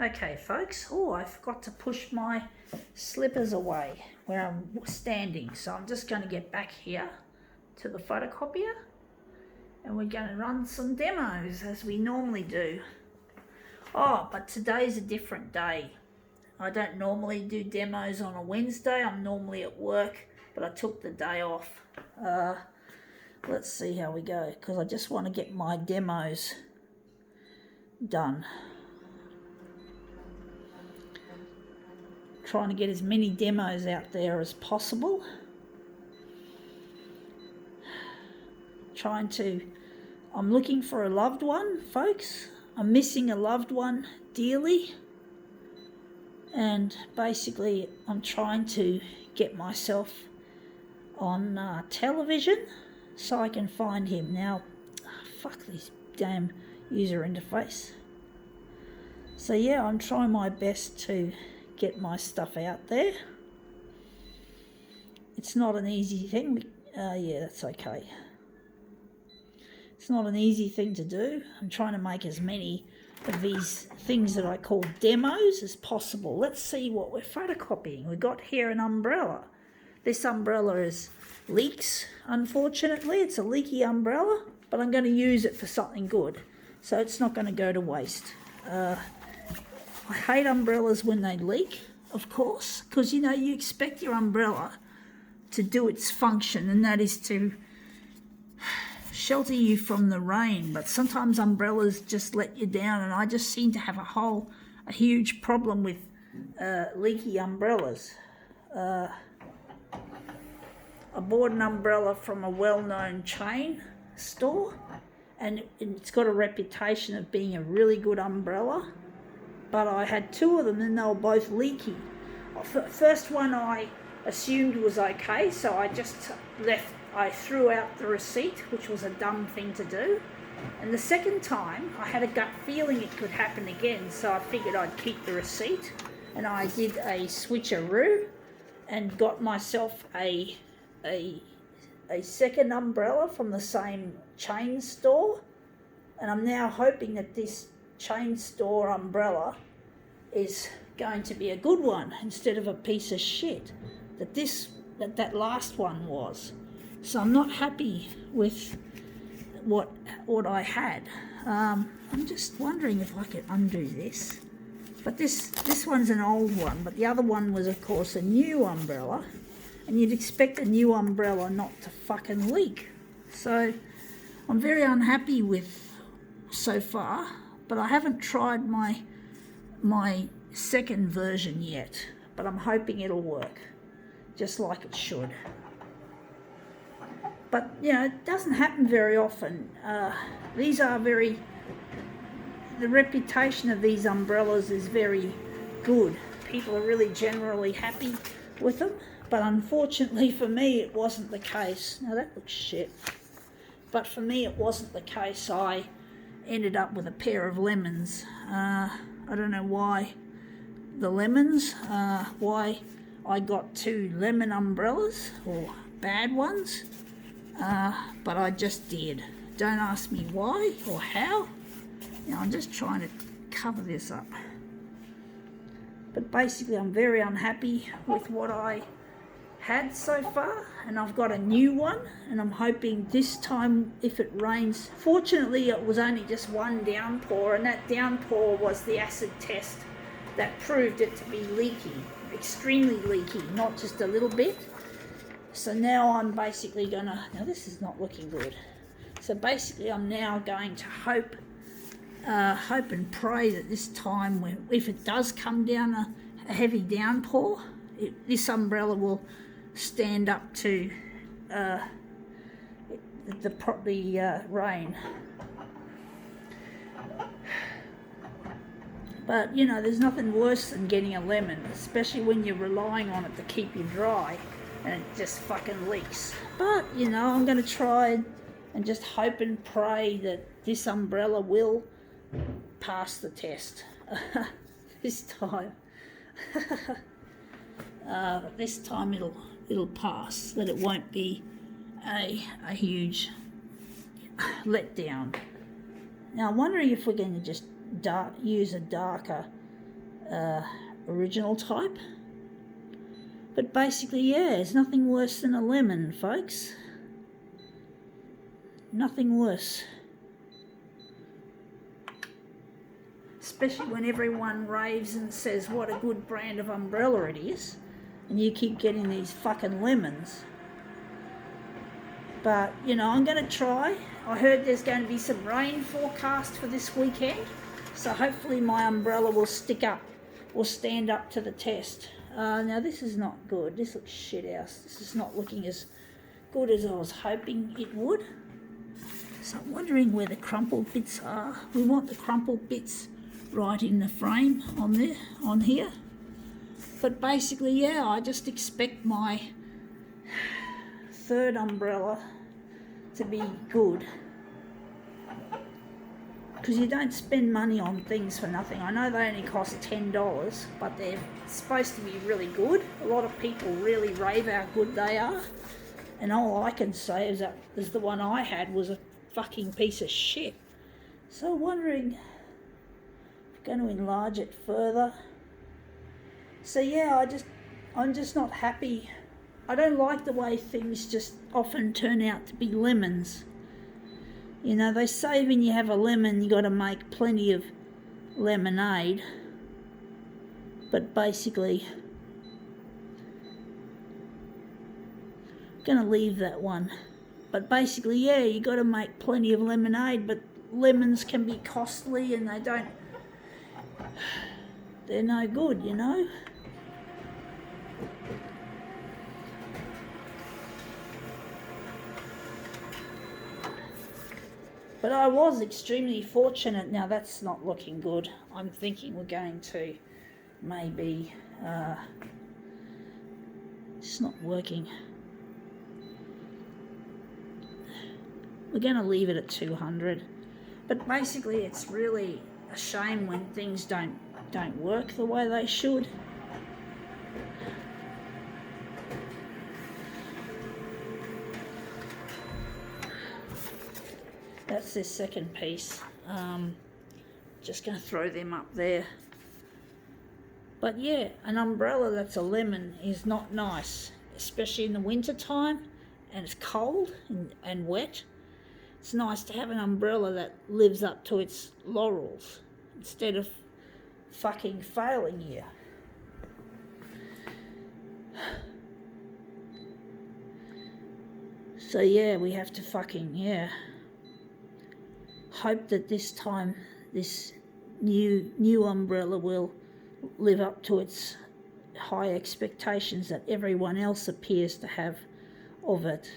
Okay, folks. Oh, I forgot to push my slippers away where I'm standing. So I'm just going to get back here to the photocopier and we're going to run some demos as we normally do. Oh, but today's a different day. I don't normally do demos on a Wednesday. I'm normally at work, but I took the day off. Let's see how we go, because I just want to get my demos done. Trying to get as many demos out there as possible. I'm looking for a loved one, folks. I'm missing a loved one dearly. And basically, I'm trying to get myself on television so I can find him. Now, fuck this damn user interface. So yeah, I'm trying my best to get my stuff out there. It's not an easy thing. Yeah, that's okay. It's not an easy thing to do. I'm trying to make as many of these things that I call demos as possible. Let's see what we're photocopying. We've got here an umbrella. This umbrella is leaks, unfortunately. It's a leaky umbrella, but I'm going to use it for something good, so it's not going to go to waste. I hate umbrellas when they leak, of course, because you expect your umbrella to do its function, and that is to shelter you from the rain, but sometimes umbrellas just let you down, and I just seem to have a huge problem with leaky umbrellas. I bought an umbrella from a well-known chain store, and it's got a reputation of being a really good umbrella, but I had two of them and they were both leaky. First one I assumed was okay, so I threw out the receipt, which was a dumb thing to do. And the second time, I had a gut feeling it could happen again, so I figured I'd keep the receipt. And I did a switcheroo and got myself a second umbrella from the same chain store. And I'm now hoping that this chain store umbrella is going to be a good one instead of a piece of shit that last one was. So I'm not happy with what I had. I'm just wondering if I could undo this. But this one's an old one, but the other one was, of course, a new umbrella. And you'd expect a new umbrella not to fucking leak. So I'm very unhappy with so far, but I haven't tried my second version yet. But I'm hoping it'll work, just like it should. But, it doesn't happen very often. The reputation of these umbrellas is very good. People are really generally happy with them. But unfortunately for me, it wasn't the case. Now that looks shit. But for me, it wasn't the case. I ended up with a pair of lemons. I don't know why the lemons, why I got two lemon umbrellas, or bad ones. But I just did. Don't ask me why or how. I'm just trying to cover this up. But basically, I'm very unhappy with what I had so far, and I've got a new one, and I'm hoping this time, if it rains, fortunately it was only just one downpour, and that downpour was the acid test that proved it to be leaky, extremely leaky, not just a little bit. So now I'm basically now this is not looking good. So basically I'm now going to hope and pray that this time, if it does come down a heavy downpour, this umbrella will stand up to the rain. But there's nothing worse than getting a lemon, especially when you're relying on it to keep you dry and it just fucking leaks. But I'm going to try and just hope and pray that this umbrella will pass the test this time. This time it'll pass, that it won't be a huge letdown. Now I'm wondering if we're going to just use a darker original type. But basically, yeah, it's nothing worse than a lemon, folks. Nothing worse. Especially when everyone raves and says what a good brand of umbrella it is, and you keep getting these fucking lemons. But, you know, I'm going to try. I heard there's going to be some rain forecast for this weekend, so hopefully my umbrella will stick up or stand up to the test. Now, this is not good. This looks shit house. This is not looking as good as I was hoping it would. So I'm wondering where the crumpled bits are. We want the crumpled bits right in the frame on here. But basically, yeah, I just expect my third umbrella to be good, because you don't spend money on things for nothing. I know they only cost $10, but they're supposed to be really good. A lot of people really rave how good they are, and all I can say is that the one I had was a fucking piece of shit. So I'm wondering if I'm going to enlarge it further. So yeah, I'm just not happy. I don't like the way things just often turn out to be lemons. You know, they say when you have a lemon, you got to make plenty of lemonade. But basically, I'm going to leave that one. But basically, yeah, you got to make plenty of lemonade, but lemons can be costly and they're no good, you know. But I was extremely fortunate. Now that's not looking good. I'm thinking we're going to maybe, it's not working. We're going to leave it at 200. But basically it's really a shame when things don't work the way they should. That's this second piece. Just going to throw them up there. But yeah, an umbrella that's a lemon is not nice, especially in the winter time and it's cold and wet. It's nice to have an umbrella that lives up to its laurels instead of fucking failing you. So yeah, we have to fucking, hope that this time this new umbrella will live up to its high expectations that everyone else appears to have of it.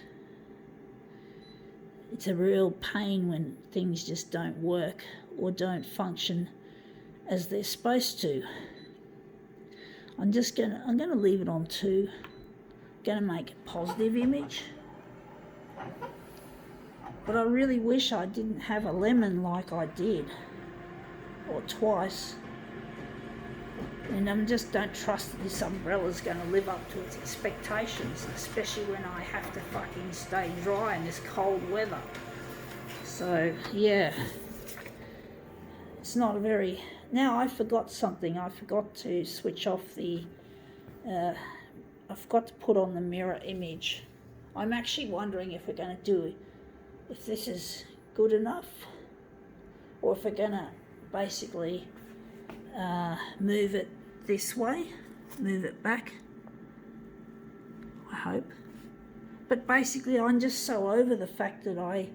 It's a real pain when things just don't work or don't function as they're supposed to. I'm gonna leave it on 2. I'm gonna make a positive image. But I really wish I didn't have a lemon like I did, or twice. And I just don't trust that this umbrella's going to live up to its expectations, especially when I have to fucking stay dry in this cold weather. So, yeah. It's not a very... Now, I forgot something. I forgot to switch off the... I forgot to put on the mirror image. I'm actually wondering if we're going to do... if this is good enough, or if we're going to basically move it this way, move it back, I hope. But basically I'm just so over the fact that I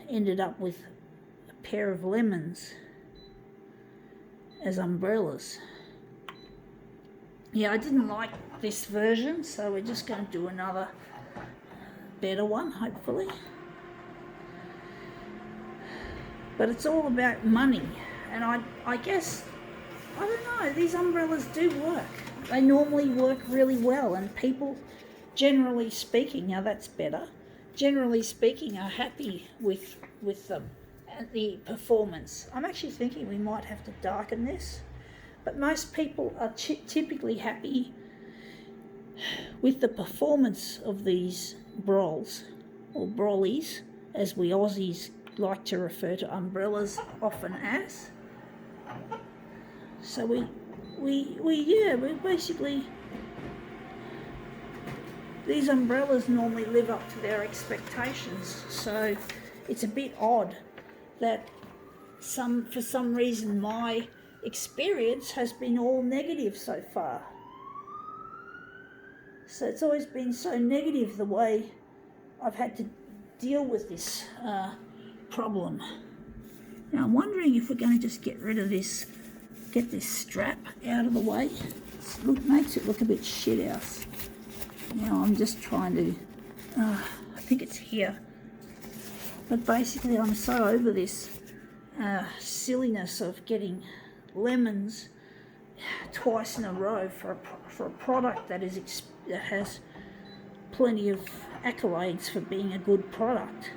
ended up with a pair of lemons as umbrellas. Yeah, I didn't like this version, so we're just going to do another better one, hopefully. But it's all about money, and I guess, I don't know, these umbrellas do work. They normally work really well, and people, generally speaking, now that's better, generally speaking, are happy with them, and the performance. I'm actually thinking we might have to darken this, but most people are typically happy with the performance of these brolls, or brollies, as we Aussies like to refer to umbrellas often as. So we basically, these umbrellas normally live up to their expectations. So it's a bit odd that for some reason my experience has been all negative so far. So it's always been so negative the way I've had to deal with this problem. Now I'm wondering if we're going to just get rid of this, get this strap out of the way. Makes it look a bit shit house. Now I'm just trying to, I think it's here. But basically I'm so over this silliness of getting lemons twice in a row for a product that has plenty of accolades for being a good product.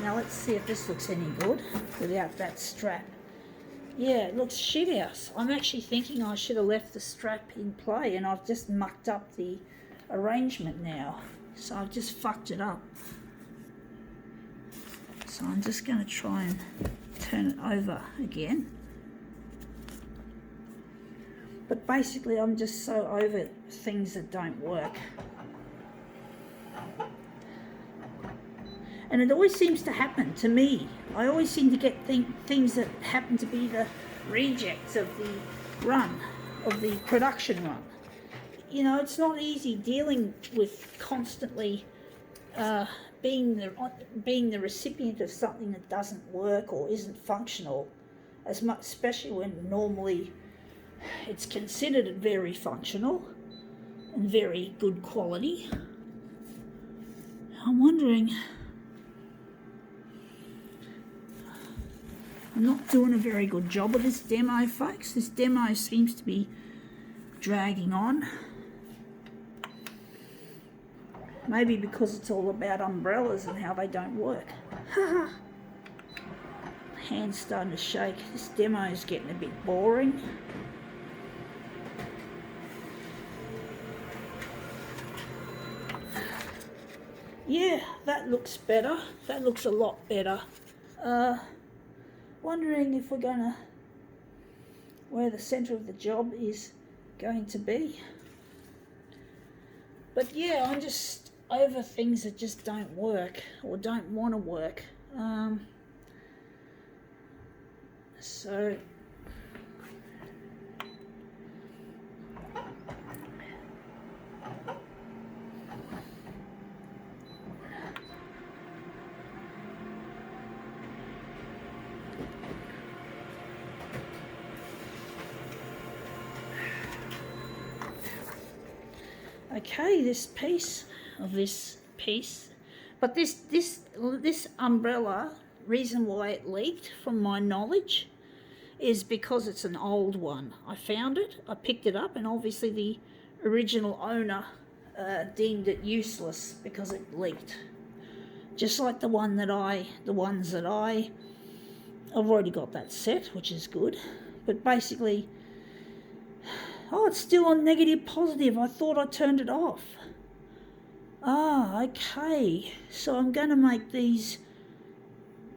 Now let's see if this looks any good without that strap. Yeah, it looks shit house. I'm actually thinking I should have left the strap in play, and I've just mucked up the arrangement now. So I've just fucked it up. So I'm just going to try and turn it over again. But basically I'm just so over things that don't work. And it always seems to happen to me. I always seem to get things that happen to be the rejects of the run, of the production run. You know, it's not easy dealing with constantly being the recipient of something that doesn't work or isn't functional, as much, especially when normally it's considered very functional and very good quality. I'm wondering, I'm not doing a very good job of this demo, folks. This demo seems to be dragging on. Maybe because it's all about umbrellas and how they don't work. Hand's starting to shake. This demo is getting a bit boring. Yeah, that looks better. That looks a lot better. Wondering if we're gonna, where the centre of the job is going to be. But yeah, I'm just over things that just don't work or don't want to work. So okay, this piece, but this umbrella, reason why it leaked from my knowledge is because it's an old one. I found it, I picked it up, and obviously the original owner deemed it useless because it leaked. Just like the ones that I've already got that set, which is good, but basically, oh, it's still on negative positive. I thought I turned it off. Ah, okay. So I'm going to make these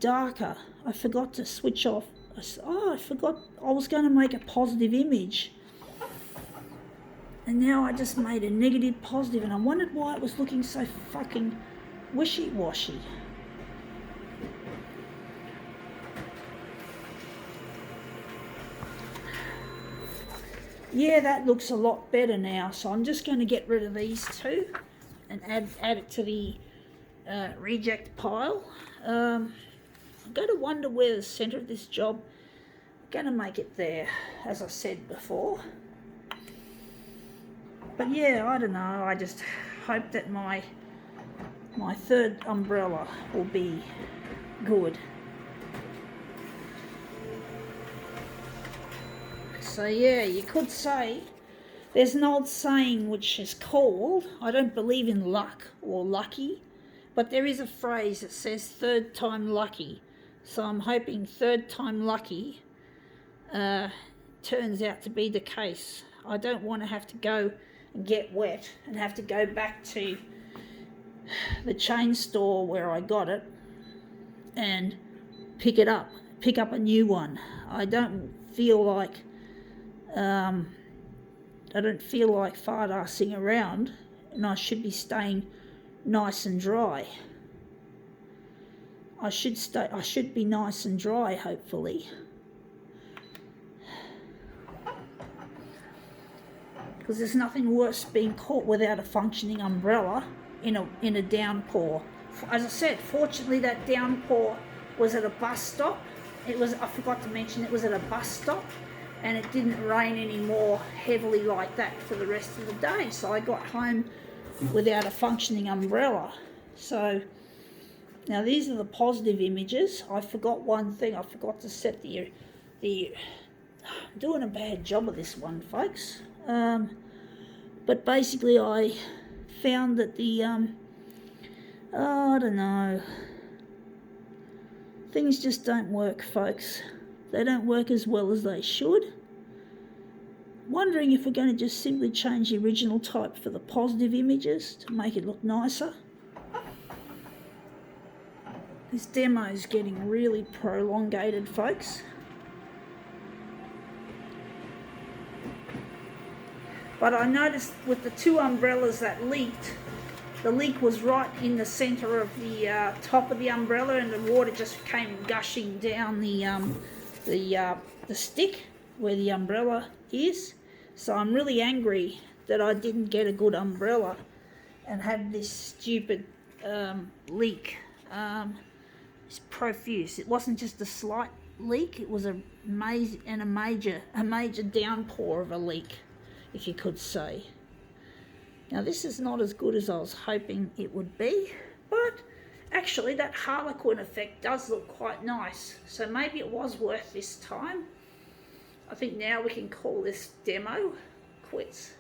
darker. I forgot to switch off. I forgot I was going to make a positive image. And now I just made a negative positive, and I wondered why it was looking so fucking wishy-washy. Yeah, that looks a lot better now. So I'm just going to get rid of these two and add it to the reject pile. I'm going to wonder where the centre of this job, I'm going to make it there, as I said before. But yeah, I don't know. I just hope that my third umbrella will be good. So yeah, you could say, there's an old saying which is called, I don't believe in luck or lucky, but there is a phrase that says third time lucky. So I'm hoping third time lucky turns out to be the case. I don't want to have to go and get wet and have to go back to the chain store where I got it and pick up a new one. I don't feel like fart-assing around, and I should be staying nice and dry. I should be nice and dry, hopefully. Because there's nothing worse being caught without a functioning umbrella in a downpour. As I said, fortunately that downpour was at a bus stop. I forgot to mention, it was at a bus stop, and it didn't rain any more heavily like that for the rest of the day. So I got home without a functioning umbrella. So now these are the positive images. I forgot one thing. I forgot to set the I'm doing a bad job of this one, folks. But basically I found that the I don't know, things just don't work, folks. They don't work as well as they should. Wondering if we're going to just simply change the original type for the positive images to make it look nicer. This demo is getting really prolongated, folks. But I noticed with the two umbrellas that leaked, the leak was right in the centre of the top of the umbrella, and the water just came gushing down the stick where the umbrella is. So I'm really angry that I didn't get a good umbrella and had this stupid leak. It's profuse. It wasn't just a slight leak; it was a major downpour of a leak, if you could say. Now this is not as good as I was hoping it would be, but actually that Harlequin effect does look quite nice. So maybe it was worth this time. I think now we can call this demo quits.